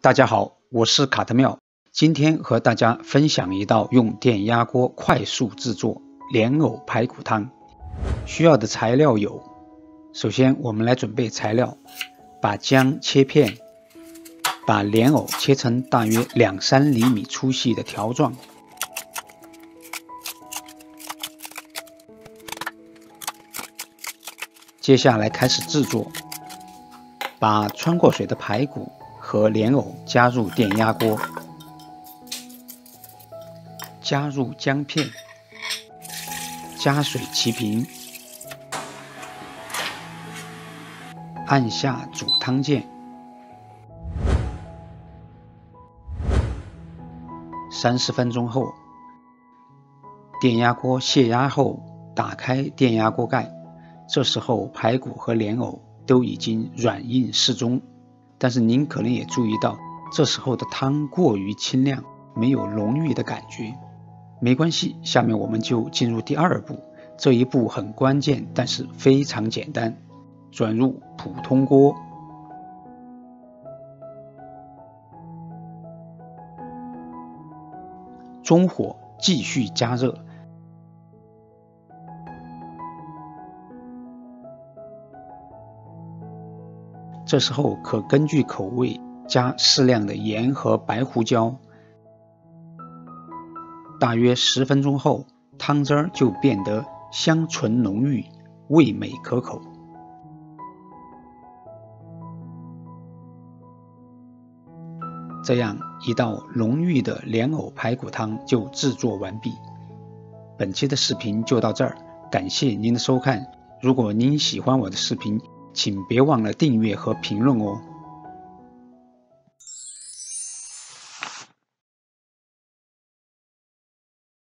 大家好，我是卡特妙，今天和大家分享一道用电压锅快速制作莲藕排骨汤。需要的材料有：首先我们来准备材料，把姜切片，把莲藕切成大约2-3厘米粗细的条状。接下来开始制作，把穿过水的排骨和莲藕加入电压锅，加入姜片，加水齐平，按下煮汤键。30分钟后，电压锅泄压后，打开电压锅盖，这时候排骨和莲藕都已经软硬适中。但是您可能也注意到，这时候的汤过于清亮，没有浓郁的感觉。没关系，下面我们就进入第2步，这一步很关键，但是非常简单。转入普通锅，中火继续加热。这时候可根据口味加适量的盐和白胡椒。大约10分钟后，汤汁儿就变得香醇浓郁，味美可口。这样一道浓郁的莲藕排骨汤就制作完毕。本期的视频就到这儿，感谢您的收看。如果您喜欢我的视频，请别忘了订阅和评论哦。